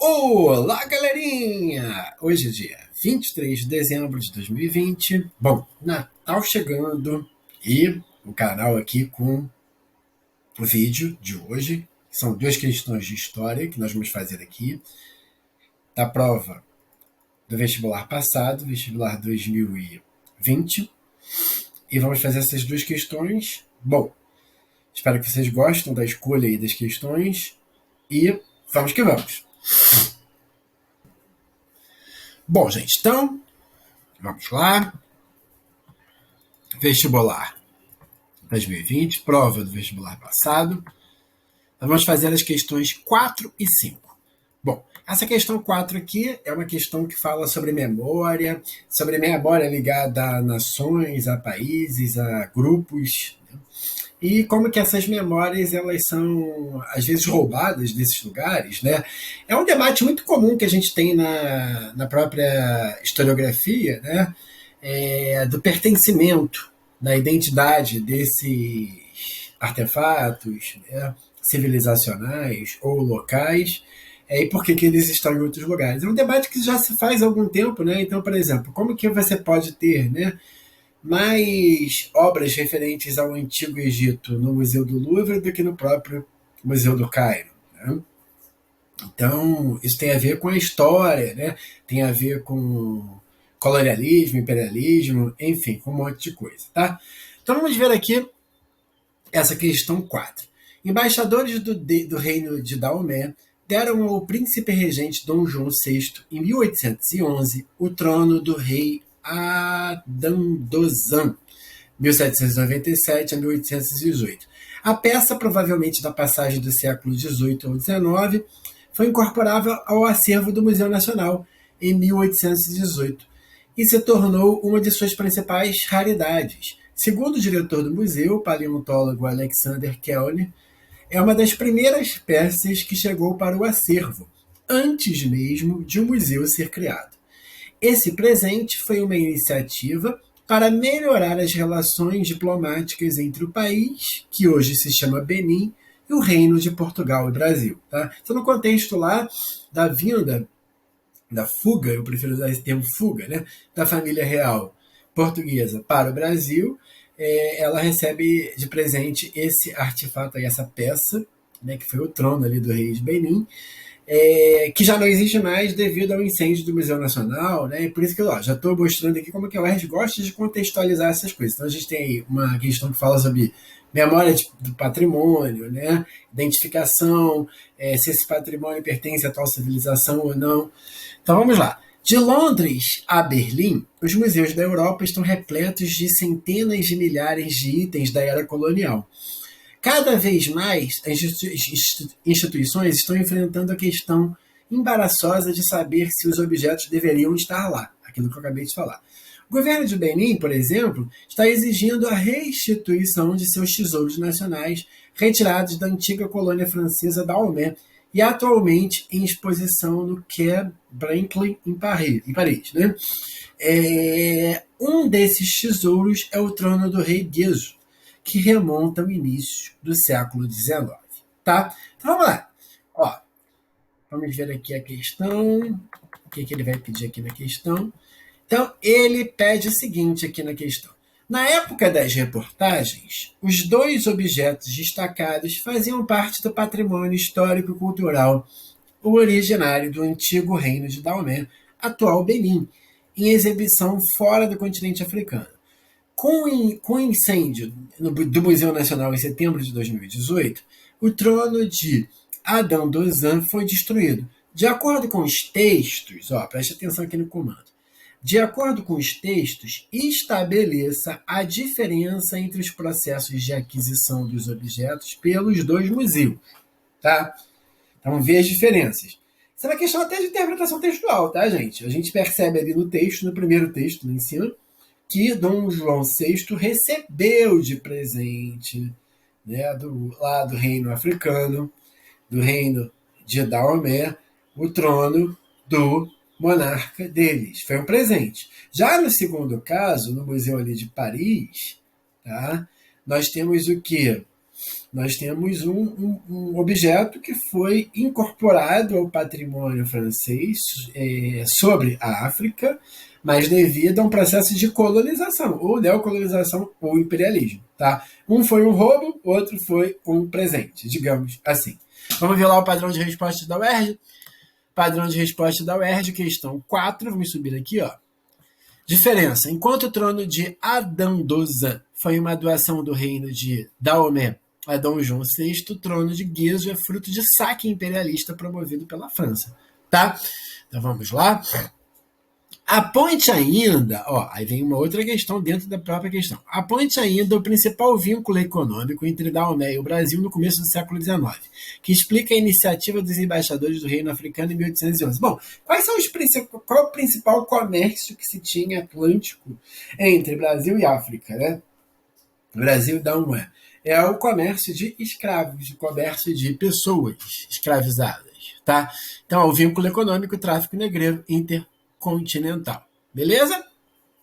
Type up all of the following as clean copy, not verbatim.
Olá, galerinha! Hoje é dia 23 de dezembro de 2020. Bom, Natal chegando e o canal aqui com o vídeo de hoje. São duas questões de história que nós vamos fazer aqui. Da prova do vestibular passado, vestibular 2020. E vamos fazer essas duas questões. Bom, espero que vocês gostem da escolha aí das questões. E vamos que vamos! Bom, gente, então, vamos lá. Vestibular 2020, prova do vestibular passado. Nós vamos fazer as questões 4 e 5. Bom, essa questão 4 aqui é uma questão que fala sobre memória ligada a nações, a países, a grupos, né? E como que essas memórias elas são às vezes roubadas desses lugares, né? É um debate muito comum que a gente tem na própria historiografia, né? Do pertencimento, da identidade desses artefatos, né? Civilizacionais ou locais, e por que eles estão em outros lugares. É um debate que já se faz há algum tempo, né? Então, por exemplo, como que você pode ter, né, mais obras referentes ao Antigo Egito no Museu do Louvre do que no próprio Museu do Cairo, né? Então, isso tem a ver com a história, né? Tem a ver com colonialismo, imperialismo, enfim, com um monte de coisa, tá? Então, vamos ver aqui essa questão 4. Embaixadores do reino de Daomé deram ao príncipe regente Dom João VI, em 1811, o trono do rei Adandozan, 1797 a 1818. A peça, provavelmente da passagem do século XVIII ao XIX, foi incorporada ao acervo do Museu Nacional em 1818 e se tornou uma de suas principais raridades. Segundo o diretor do museu, o paleontólogo Alexander Kellner, é uma das primeiras peças que chegou para o acervo, antes mesmo de um museu ser criado. Esse presente foi uma iniciativa para melhorar as relações diplomáticas entre o país, que hoje se chama Benin, e o Reino de Portugal e Brasil. Tá? Então, no contexto lá da vinda, da fuga, eu prefiro usar esse termo fuga, né, da família real portuguesa para o Brasil, ela recebe de presente esse artefato, aí, essa peça, né, que foi o trono ali do rei de Benin, que já não existe mais devido ao incêndio do Museu Nacional, né? E por isso que já estou mostrando aqui como que a UERJ gosta de contextualizar essas coisas. Então a gente tem aí uma questão que fala sobre memória do patrimônio, né? Identificação, se esse patrimônio pertence a tal civilização ou não. Então vamos lá. De Londres a Berlim, os museus da Europa estão repletos de centenas de milhares de itens da era colonial. Cada vez mais, as instituições estão enfrentando a questão embaraçosa de saber se os objetos deveriam estar lá, aquilo que eu acabei de falar. O governo de Benin, por exemplo, está exigindo a restituição de seus tesouros nacionais retirados da antiga colônia francesa Daomé e atualmente em exposição no Quai Branly, em Paris, né? Um desses tesouros é o trono do rei Guezo, que remonta ao início do século XIX. Tá? Então vamos lá. Ó, vamos ver aqui a questão. O que ele vai pedir aqui na questão? Então, ele pede o seguinte aqui na questão. Na época das reportagens, os dois objetos destacados faziam parte do patrimônio histórico e cultural originário do antigo reino de Daomé, atual Benin, em exibição fora do continente africano. Com o incêndio do Museu Nacional em setembro de 2018, o trono de Adandozan foi destruído. De acordo com os textos, preste atenção aqui no comando. De acordo com os textos, estabeleça a diferença entre os processos de aquisição dos objetos pelos dois museus. Tá? Então, vê as diferenças. Isso é uma questão até de interpretação textual, tá, gente? A gente percebe ali no texto, no primeiro texto, lá em cima, que Dom João VI recebeu de presente, né, lá do reino africano, do reino de Daomé, o trono do monarca deles. Foi um presente. Já no segundo caso, no museu ali de Paris, tá, nós temos o quê? nós temos um objeto que foi incorporado ao patrimônio francês sobre a África, mas devido a um processo de colonização, ou neocolonização, ou imperialismo. Tá? Um foi um roubo, outro foi um presente, digamos assim. Vamos ver lá o padrão de resposta da UERJ? Padrão de resposta da UERJ, questão 4, vamos subir aqui, ó. Diferença. Enquanto o trono de Adão-Dozan foi uma doação do reino de Daomé a Dom João VI, o trono de Guizhou é fruto de saque imperialista promovido pela França. Tá? Então vamos lá. Aponte ainda, ó, aí vem uma outra questão dentro da própria questão. Aponte ainda o principal vínculo econômico entre Daomé e o Brasil no começo do século XIX, que explica a iniciativa dos embaixadores do reino africano em 1811. Bom, qual é o principal comércio que se tinha atlântico entre Brasil e África, né? Brasil e Daomé. É o comércio de escravos, o comércio de pessoas escravizadas, tá? Então, é o vínculo econômico, tráfico negreiro intercontinental. Beleza?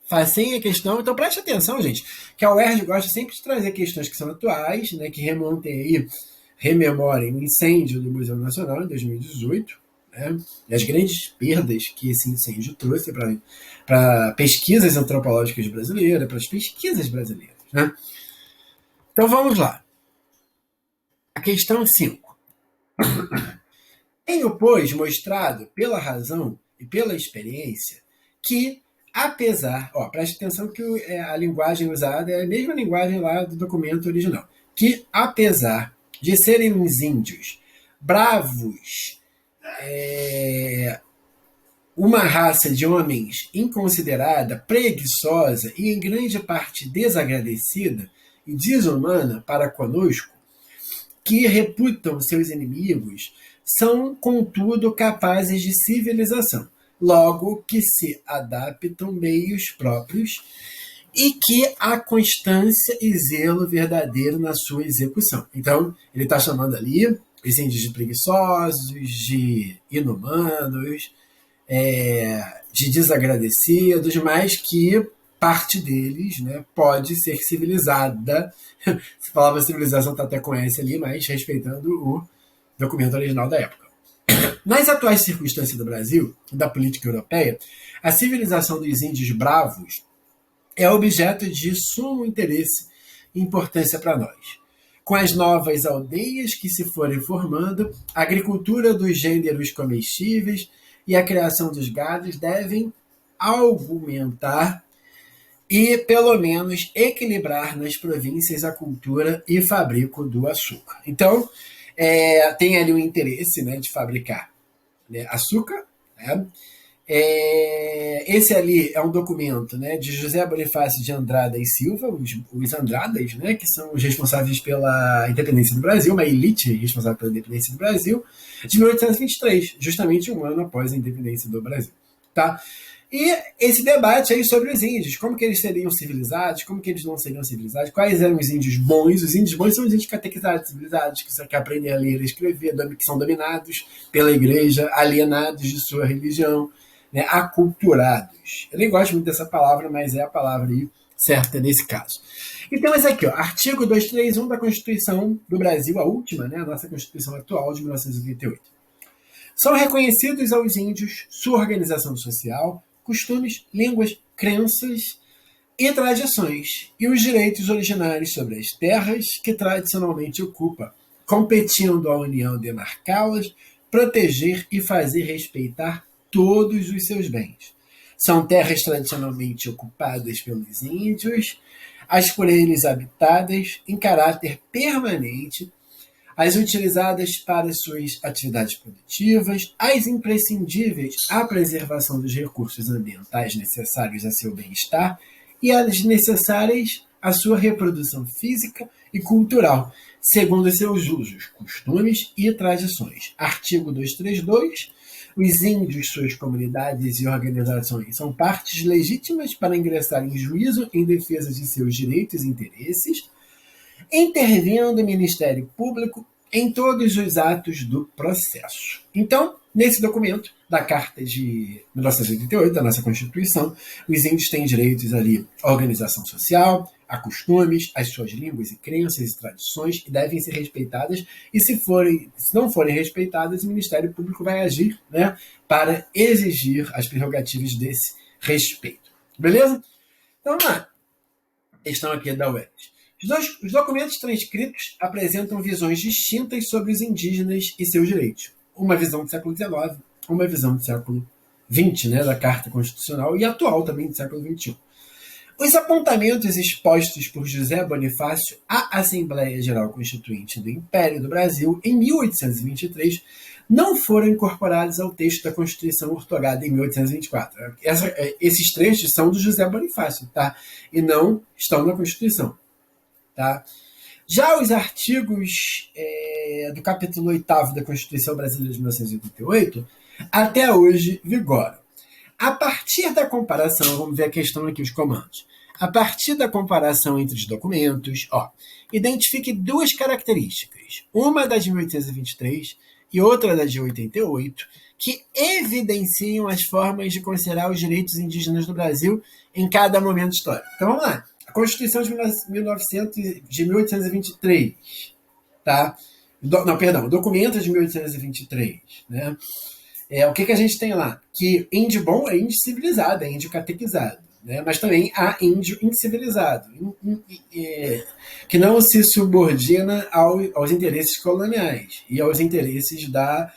Facinha a questão. Então, preste atenção, gente, que a UERJ gosta sempre de trazer questões que são atuais, né, que rememorem o incêndio do Museu Nacional em 2018, né, e as grandes perdas que esse incêndio trouxe para pesquisas antropológicas brasileiras, para as pesquisas brasileiras, né? Então vamos lá. A questão 5. Tenho, pois, mostrado pela razão e pela experiência que, apesar... preste atenção que a linguagem usada é a mesma linguagem lá do documento original. Que, apesar de serem os índios bravos, uma raça de homens inconsiderada, preguiçosa e, em grande parte, desagradecida e desumana para conosco, que reputam seus inimigos, são, contudo, capazes de civilização, logo que se adaptam meios próprios e que há constância e zelo verdadeiro na sua execução. Então, ele está chamando ali os índios de preguiçosos, de inumanos, de desagradecidos, mas que parte deles, né, pode ser civilizada. Se falava civilização, está até com S ali, mas respeitando o documento original da época. Nas atuais circunstâncias do Brasil e da política europeia, a civilização dos índios bravos é objeto de sumo interesse e importância para nós. Com as novas aldeias que se forem formando, a agricultura dos gêneros comestíveis e a criação dos gados devem aumentar e, pelo menos, equilibrar nas províncias a cultura e fabrico do açúcar. Então, tem ali o interesse, né, de fabricar, né, açúcar. Né? Esse ali é um documento, né, de José Bonifácio de Andrada e Silva, os Andradas, né, que são os responsáveis pela independência do Brasil, uma elite responsável pela independência do Brasil, de 1823, justamente um ano após a independência do Brasil. Tá? E esse debate aí sobre os índios, como que eles seriam civilizados, como que eles não seriam civilizados, quais eram os índios bons. Os índios bons são os índios catequizados, civilizados, que aprendem a ler e escrever, que são dominados pela igreja, alienados de sua religião, né, aculturados. Eu nem gosto muito dessa palavra, mas é a palavra aí certa nesse caso. E temos aqui, ó, artigo 231 da Constituição do Brasil, a última, né, a nossa Constituição atual de 1988. São reconhecidos aos índios sua organização social, costumes, línguas, crenças e tradições, e os direitos originários sobre as terras que tradicionalmente ocupa, competindo à União demarcá-las, proteger e fazer respeitar todos os seus bens. São terras tradicionalmente ocupadas pelos índios, as por eles habitadas em caráter permanente, as utilizadas para suas atividades produtivas, as imprescindíveis à preservação dos recursos ambientais necessários a seu bem-estar e as necessárias à sua reprodução física e cultural, segundo seus usos, costumes e tradições. Artigo 232. Os índios, suas comunidades e organizações são partes legítimas para ingressar em juízo em defesa de seus direitos e interesses, intervindo o Ministério Público em todos os atos do processo. Então, nesse documento da Carta de 1988, da nossa Constituição, os índios têm direitos ali à organização social, a costumes, às suas línguas e crenças e tradições e devem ser respeitadas. E se não forem respeitadas, o Ministério Público vai agir, né, para exigir as prerrogativas desse respeito. Beleza? Então, vamos lá. Questão aqui da UERJ. Os documentos transcritos apresentam visões distintas sobre os indígenas e seus direitos. Uma visão do século XIX, uma visão do século XX, né, da Carta Constitucional, e atual também do século XXI. Os apontamentos expostos por José Bonifácio à Assembleia Geral Constituinte do Império do Brasil em 1823 não foram incorporados ao texto da Constituição outorgada em 1824. Esses trechos são do José Bonifácio, tá? E não estão na Constituição. Tá? Já os artigos do capítulo 8º da Constituição Brasileira de 1988 até hoje vigoram. A partir da comparação, vamos ver a questão aqui, os comandos. A partir da comparação entre os documentos, identifique duas características, uma da de 1823 e outra da de 88, que evidenciam as formas de considerar os direitos indígenas do Brasil em cada momento histórico. Então vamos lá. A Constituição de 1823, tá? Documento de 1823, né? O que a gente tem lá? Que índio bom é índio civilizado, é índio catequizado, né? Mas também há índio incivilizado, que não se subordina aos interesses coloniais e aos interesses da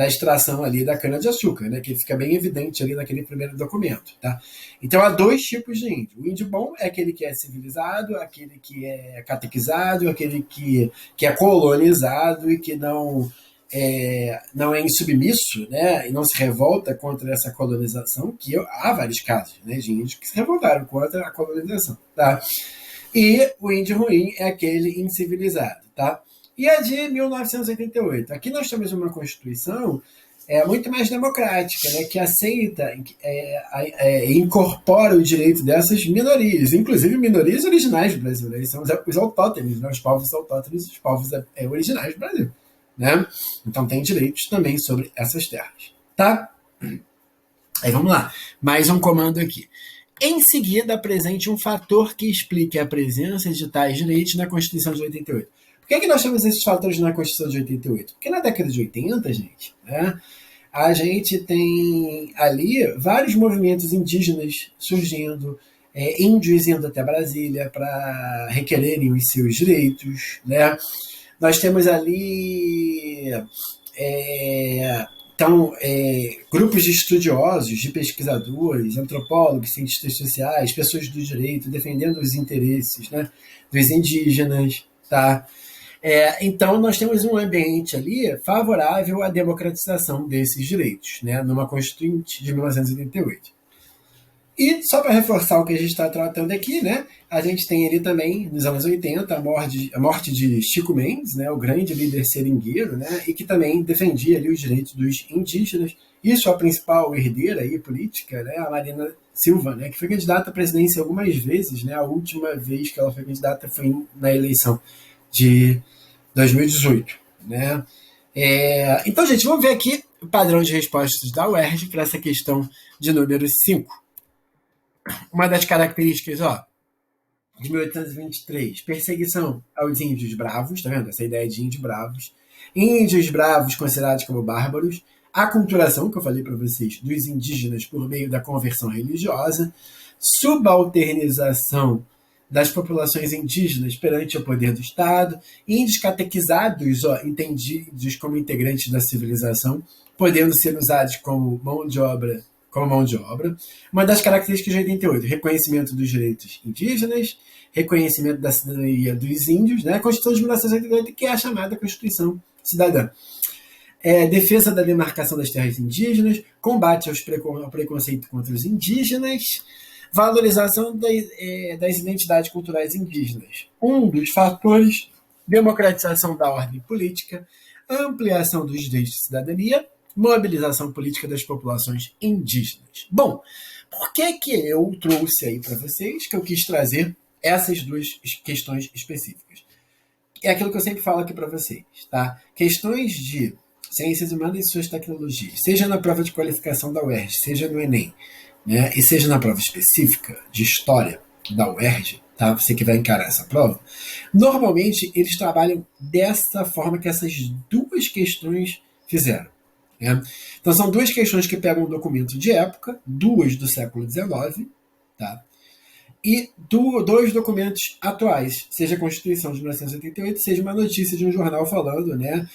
extração ali da cana-de-açúcar, né, que fica bem evidente ali naquele primeiro documento. Tá? Então, há dois tipos de índio. O índio bom é aquele que é civilizado, aquele que é catequizado, aquele que é colonizado e que não é insubmisso, né, e não se revolta contra essa colonização, que há vários casos, né, de índios que se revoltaram contra a colonização. Tá? E o índio ruim é aquele incivilizado. Tá? E a de 1988. Aqui nós temos uma Constituição muito mais democrática, né, que aceita e incorpora o direito dessas minorias, inclusive minorias originais do Brasil. Né? Eles são os autóctones, né, os povos autóctones, os povos originais do Brasil. Né? Então tem direitos também sobre essas terras. Tá? Aí vamos lá. Mais um comando aqui. Em seguida, apresente um fator que explique a presença de tais direitos na Constituição de 88. Por que nós temos esses fatores na Constituição de 88? Porque na década de 80, gente, né, a gente tem ali vários movimentos indígenas surgindo, índios indo até Brasília para requererem os seus direitos. Né? Nós temos ali grupos de estudiosos, de pesquisadores, antropólogos, cientistas sociais, pessoas do direito defendendo os interesses, né, dos indígenas. Tá? Então, nós temos um ambiente ali favorável à democratização desses direitos, né, numa Constituinte de 1988. E, só para reforçar o que a gente está tratando aqui, né, a gente tem ali também, nos anos 80, a morte de Chico Mendes, né, o grande líder seringueiro, né, e que também defendia ali os direitos dos indígenas, e sua principal herdeira aí, política, né, a Marina Silva, né, que foi candidata à presidência algumas vezes. Né, a última vez que ela foi candidata foi na eleição de 2018. Né? Então, gente, vamos ver aqui o padrão de respostas da UERJ para essa questão de número 5. Uma das características, de 1823, perseguição aos índios bravos, tá vendo? Essa ideia de índios bravos. Índios bravos considerados como bárbaros. Aculturação, que eu falei para vocês, dos indígenas por meio da conversão religiosa. Subalternização das populações indígenas perante o poder do Estado, índios catequizados, entendidos como integrantes da civilização, podendo ser usados como mão de obra. Uma das características de 88, reconhecimento dos direitos indígenas, reconhecimento da cidadania dos índios, né? A Constituição de 1988, que é a chamada Constituição Cidadã. Defesa da demarcação das terras indígenas, combate ao preconceito contra os indígenas, valorização das identidades culturais indígenas. Um dos fatores, democratização da ordem política, ampliação dos direitos de cidadania, mobilização política das populações indígenas. Bom, por que eu trouxe aí para vocês que eu quis trazer essas duas questões específicas? É aquilo que eu sempre falo aqui para vocês, tá? Questões de ciências humanas e suas tecnologias, seja na prova de qualificação da UERJ, seja no Enem, né, e seja na prova específica de história da UERJ, tá? Você que vai encarar essa prova. Normalmente, eles trabalham dessa forma que essas duas questões fizeram. Né? Então, são duas questões que pegam um documento de época, duas do século XIX, tá? E dois documentos atuais, seja a Constituição de 1988, seja uma notícia de um jornal falando, né,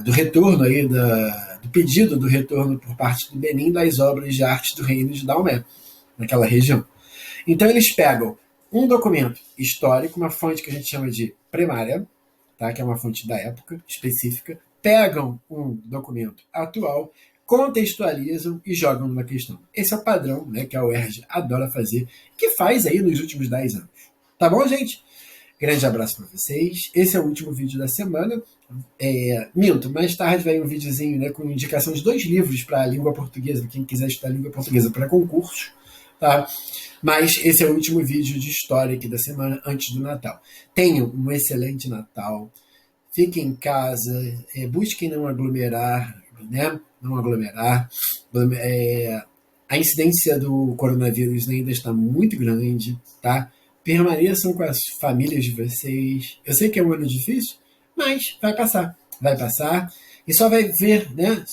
do retorno aí, do pedido do retorno por parte do Benin das obras de arte do reino de Daomé, naquela região. Então eles pegam um documento histórico, uma fonte que a gente chama de primária, tá, que é uma fonte da época específica, pegam um documento atual, contextualizam e jogam numa questão. Esse é o padrão, né, que a UERJ adora fazer, que faz aí nos últimos 10 anos. Tá bom, gente? Grande abraço para vocês. Esse é o último vídeo da semana. Minto, mais tarde vai um videozinho, né, com indicação de 2 livros para a língua portuguesa, quem quiser estudar língua portuguesa para concurso. Tá? Mas esse é o último vídeo de história aqui da semana, antes do Natal. Tenham um excelente Natal. Fiquem em casa, busquem não aglomerar, né? Não aglomerar. A incidência do coronavírus ainda está muito grande, tá? Permaneçam com as famílias de vocês. Eu sei que é um ano difícil, mas vai passar. Vai passar e só vai ver, né?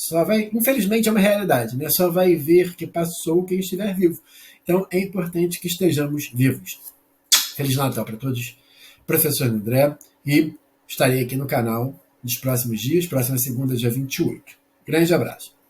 Infelizmente é uma realidade, né? Só vai ver que passou quem estiver vivo. Então é importante que estejamos vivos. Feliz Natal para todos. Professor André, e estarei aqui no canal nos próximos dias, próxima segunda, dia 28. Grande abraço.